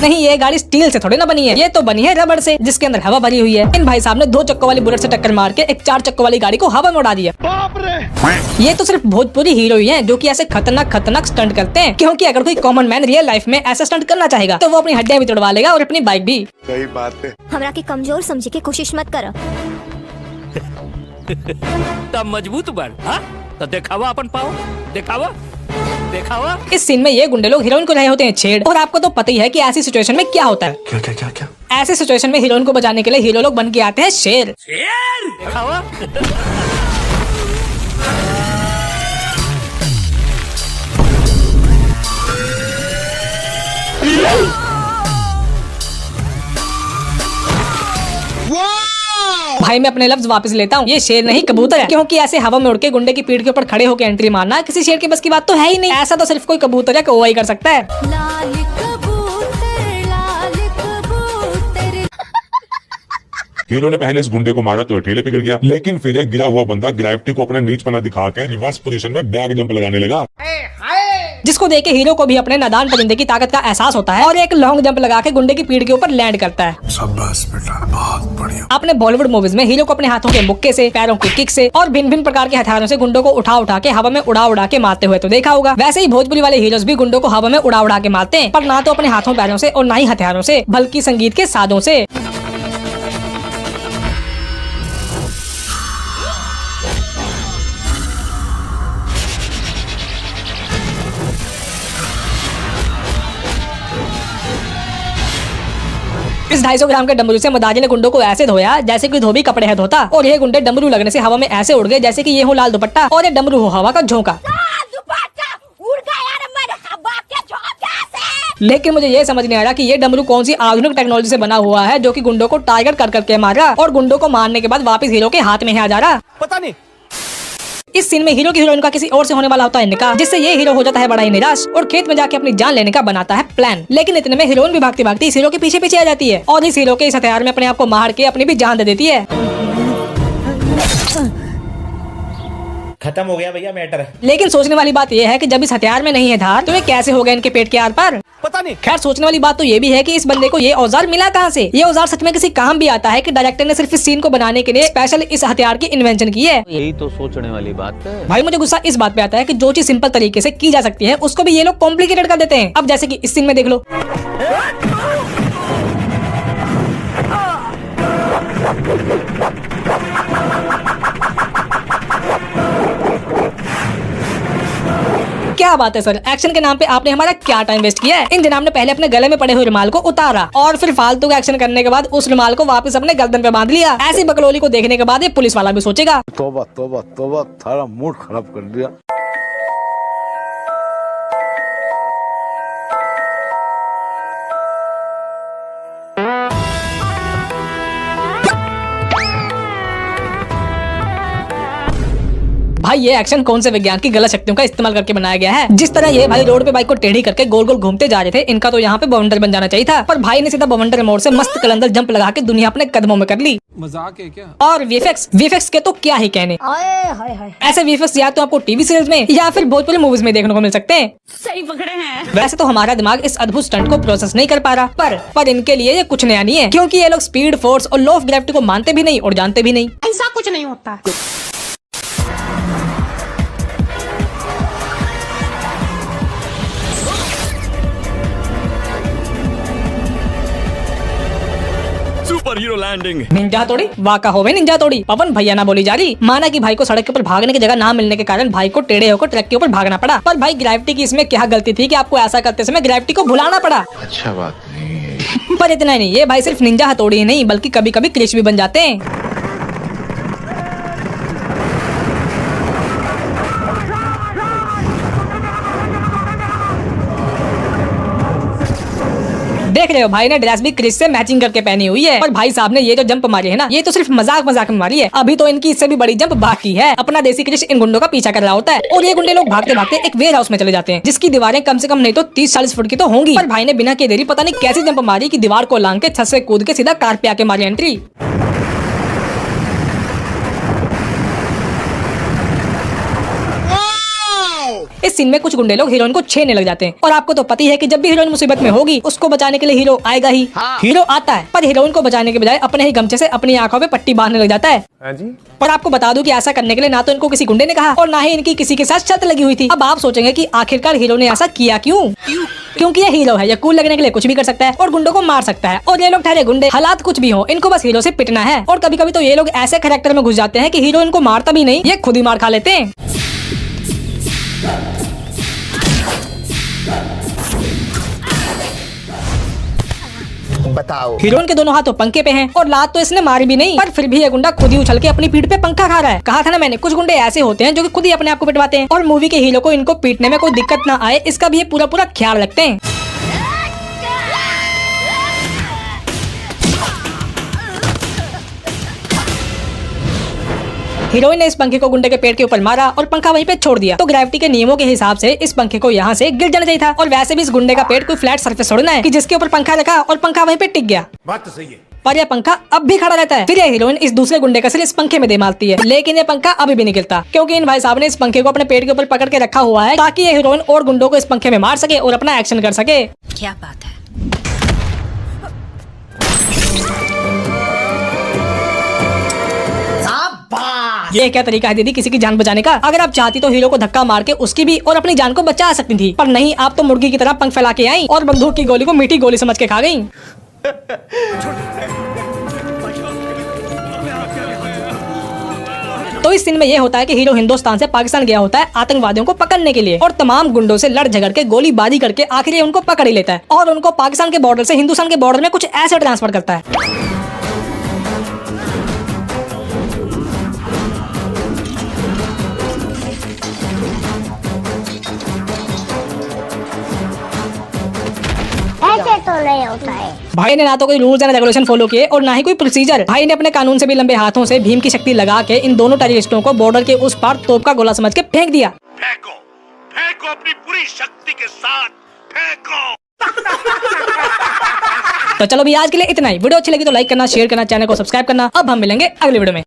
नहीं, ये गाड़ी स्टील से थोड़ी ना बनी है, ये तो बनी है रबड़ से, जिसके अंदर हवा भरी हुई है। इन भाई साहब ने 2 चक्कों वाली बुलेट से टक्कर मार के एक 4 चक्कों वाली गाड़ी को हवा में उड़ा दिया। बाप रे। ये तो सिर्फ भोजपुरी हीरो ही हैं जो कि ऐसे खतरनाक स्टंट करते हैं, क्योंकि अगर कोई कॉमन मैन रियल लाइफ में ऐसा स्टंट करना चाहेगा तो वो अपनी हड्डियां भी तोड़वा लेगा और अपनी बाइक भी। सही बात है। हमरा के कमजोर समझे के कोशिश मत करो। तब मजबूत बन, हाँ? तो दिखावा अपन पाओ, दिखावा। इस सीन में ये गुंडे लोग हीरोइन को रहे होते हैं छेड़, और आपको तो पता ही है कि ऐसी सिचुएशन में क्या होता है। क्या? ऐसे सिचुएशन में हीरोइन को बचाने के लिए हीरो लोग बन के आते हैं शेर। दिखावा। भाई मैं अपने लफ्ज वापस लेता हूँ, ये शेर नहीं कबूतर है, क्योंकि ऐसे हवा में उड़ के गुंडे की पीठ के ऊपर खड़े होकर एंट्री मारना किसी शेर के बस की बात तो है ही नहीं। ऐसा तो सिर्फ कोई कबूतर या कौवा ही कर सकता है। लाल कबूतर, लाल कबूतर। हीरो ने पहले इस गुंडे को मारा तो ठेले पे गिर गया, लेकिन फिर एक गिरा हुआ बंदा ग्रेविटी को अपना नीचपना दिखा के रिवर्स पोजीशन में बैक जंप लगाने लगा, जिसको देख के हीरो को भी अपने नादान परिंदे की ताकत का एहसास होता है और एक लॉन्ग जंप लगा के गुंडे की पीठ के ऊपर लैंड करता है। शाबाश बेटा, बहुत बढ़िया। आपने बॉलीवुड मूवीज में हीरो को अपने हाथों के मुक्के से, पैरों की किक से और भिन्न भिन्न प्रकार के हथियारों से गुंडों को उठा के हवा में उड़ा के मारते हुए तो देखा होगा। वैसे ही भोजपुरी वाले हीरोज भी गुंडों को हवा में उड़ा के मारते हैं, पर ना तो अपने हाथों पैरों से और ना ही हथियारों से, बल्कि संगीत के साधों से। इस 250 ग्राम के डमरू से मदारी ने गुंडों को ऐसे धोया जैसे कि धोबी कपड़े है धोता, और ये गुंडे डमरू लगने से हवा में ऐसे उड़ गए जैसे कि ये हो लाल दुपट्टा और ये डमरू हो हवा का झोंका। लेकिन मुझे ये समझ नहीं आ रहा कि ये डमरू कौन सी आधुनिक टेक्नोलॉजी से बना हुआ है जो कि गुंडों को टारगेट कर करके मारा और गुंडों को मारने के बाद वापस हीरो के हाथ में ही आ जा रहा। पता नहीं। इस सीन में हीरो की हीरोइन का किसी और से होने वाला होता है निकाह, जिससे ये हीरो हो जाता है बड़ा ही निराश और खेत में जाके अपनी जान लेने का बनाता है प्लान। लेकिन इतने में हीरोइन भी भागती भागती इस हीरो के पीछे आ जाती है और इस हीरो के इस हथियार में अपने आप को मार के अपनी भी जान दे देती है। खत्म हो गया भैया मैटर। लेकिन सोचने वाली बात यह है कि जब इस हथियार में नहीं है धार तो ये कैसे हो गया इनके पेट के आर पार, पता नहीं। खैर सोचने वाली बात तो ये भी है कि इस बंदे को ये औजार मिला कहाँ से। ये औजार सच में किसी काम भी आता है कि डायरेक्टर ने सिर्फ इस सीन को बनाने के लिए स्पेशल इस हथियार की इन्वेंशन की है। यही तो सोचने वाली बात है भाई मुझे गुस्सा इस बात पे आता है कि जो चीज सिंपल तरीके से की जा सकती है उसको भी ये लोग कॉम्प्लिकेटेड कर देते हैं। अब जैसे कि इस सीन में देख लो, क्या बात है सर, एक्शन के नाम पे आपने हमारा क्या टाइम वेस्ट किया है। इन जनाब ने पहले अपने गले में पड़े हुए रुमाल को उतारा और फिर फालतू का एक्शन करने के बाद उस रुमाल को वापस अपने गर्दन पे बांध लिया। ऐसी बकलोली को देखने के बाद ये पुलिस वाला भी सोचेगा तौबा तौबा तौबा, थारा मूड खराब कर दिया। भाई ये एक्शन कौन से विज्ञान की गलत शक्तियों का इस्तेमाल करके बनाया गया है। जिस तरह ये भाई रोड पे बाइक को टेढ़ी करके गोल गोल घूमते जा रहे थे, इनका तो यहाँ पे बवंडर बन जाना चाहिए था, पर भाई ने सीधा बवंडर मोड़ से मस्त कलंदर जंप लगा के दुनिया अपने कदमों में कर ली। मजाक है क्या? और वीएफएक्स के तो क्या ही कहने। ऐसे वीएफएक्स या तो आपको टीवी सीरियल्स में या फिर भोजपुरी मूवीज में देखने को मिल सकते हैं। सही पकड़े हैं। वैसे तो हमारा दिमाग इस अद्भुत स्टंट को प्रोसेस नहीं कर पा रहा, पर इनके लिए ये कुछ नया नहीं है, क्योंकि ये लोग स्पीड, फोर्स और लॉ ऑफ ग्रेविटी को मानते भी नहीं और जानते भी नहीं। ऐसा कुछ नहीं होता। Super hero landing. निंजा तोड़ी वाका होवे निंजा तोड़ी, पवन भैया ना बोली जा रही। माना कि भाई को सड़क के ऊपर भागने की जगह ना मिलने के कारण भाई को टेढ़े होकर ट्रक के ऊपर भागना पड़ा, पर भाई ग्रेविटी की इसमें क्या गलती थी कि आपको ऐसा करते समय ग्रेविटी को भुलाना पड़ा। अच्छा बात नहीं है। पर इतना ही नहीं, ये भाई सिर्फ निंजा हथौड़ी ही नहीं बल्कि कभी कभी क्रिश भी बन जाते हैं। देख रहे हो भाई ने ड्रेस भी क्रिश से मैचिंग करके पहनी हुई है। और भाई साहब ने ये जो जंप मारी है ना, ये तो सिर्फ मजाक में मारी है। अभी तो इनकी इससे भी बड़ी जंप बाकी है। अपना देसी क्रिश इन गुंडों का पीछा कर रहा होता है और ये गुंडे लोग भागते भागते एक वेयर हाउस में चले जाते हैं, जिसकी दीवारें कम से कम नहीं तो 30-40 फुट की तो होंगी। पर भाई ने बिना के देरी पता नहीं कैसी जंप मारी कि दीवार को लांग के छत से कूद के सीधा कार पे आके मारी एंट्री। इस सीन में कुछ गुंडे लोग हीरोइन को छेड़ने लग जाते हैं और आपको तो पता ही है कि जब भी हीरोइन मुसीबत में होगी उसको बचाने के लिए हीरो आएगा ही। हीरो आता है पर हीरोइन को बचाने के बजाय अपने ही गमछे से अपनी आंखों पे पट्टी बांधने लग जाता है। पर आपको बता दूं कि ऐसा करने के लिए ना तो इनको किसी गुंडे ने कहा और ना ही इनकी किसी के साथ शर्त लगी हुई थी। अब आप सोचेंगे कि आखिरकार हीरो ने ऐसा किया क्यों? क्योंकि ये हीरो है, ये कूल लगने के लिए कुछ भी कर सकता है और गुंडों को मार सकता है। और ये लोग ठहरे गुंडे, हालात कुछ भी हो, इनको बस हीरो से पिटना है। और कभी कभी तो ये लोग ऐसे कैरेक्टर में घुस जाते हैं कि हीरो इनको मारता भी नहीं, ये खुद ही मार खा लेते हैं। बताओ। हीरोइन के दोनों हाथों पंखे पे हैं और लात तो इसने मारी भी नहीं, पर फिर भी ये गुंडा खुद ही उछल के अपनी पीठ पे पंखा खा रहा है। कहा था ना मैंने, कुछ गुंडे ऐसे होते हैं जो कि खुद ही अपने आप को पिटवाते हैं और मूवी के हीरो को इनको पीटने में कोई दिक्कत ना आए इसका भी ये पूरा पूरा ख्याल रखते हैं। हीरोइन ने इस पंखे को गुंडे के पेट के ऊपर मारा और पंखा वहीं पे छोड़ दिया। तो ग्रेविटी के नियमों के हिसाब से इस पंखे को यहाँ से गिर जाना चाहिए था और वैसे भी इस गुंडे का पेट कोई फ्लैट सरफेस छोड़ना है कि जिसके ऊपर पंखा रखा और पंखा वहीं पे टिक गया। बात तो सही है। पर यह पंखा अब भी खड़ा रहता है। फिर यह हीरोइन इस दूसरे गुंडे का सिर इस पंखे में दे मारती है, लेकिन ये पंखा अभी भी नहीं गिरता क्योंकि इन भाई साहब ने इस पंखे को अपने पेट के ऊपर पकड़ के रखा हुआ है ताकि ये हीरोइन और गुंडों को इस पंखे में मार सके और अपना एक्शन कर सके। क्या बात है। ये क्या तरीका है दीदी किसी की जान बचाने का? अगर आप चाहती तो हीरो को धक्का मार के उसकी भी और अपनी जान को बचा सकती थी, पर नहीं, आप तो मुर्गी की तरह पंख फैला के आई और बंदूक की गोली को मीठी गोली समझ के खा गई। तो इस सीन में ये होता है कि हीरो हिंदुस्तान से पाकिस्तान गया होता है आतंकवादियों को पकड़ने के लिए और तमाम गुंडों से लड़ झगड़ के गोलीबारी करके आखिर ये उनको पकड़ ही लेता है और उनको पाकिस्तान के बॉर्डर से हिंदुस्तान के बॉर्डर में कुछ ऐसे ट्रांसफर करता है। ऐसे तो नहीं होता है। भाई ने ना तो कोई रूल्स एंड रेगुलेशन फॉलो किए और ना ही कोई प्रोसीजर। भाई ने अपने कानून से भी लंबे हाथों से भीम की शक्ति लगा के इन दोनों टेररिस्टों को बॉर्डर के उस पार तोप का गोला समझ के फेंक दिया। फेंको, फेंको अपनी पूरी शक्ति के साथ फेंको। तो चलो भी आज के लिए इतना ही। वीडियो अच्छी लगी तो लाइक करना, शेयर करना, चैनल को सब्सक्राइब करना। अब हम मिलेंगे अगले वीडियो में।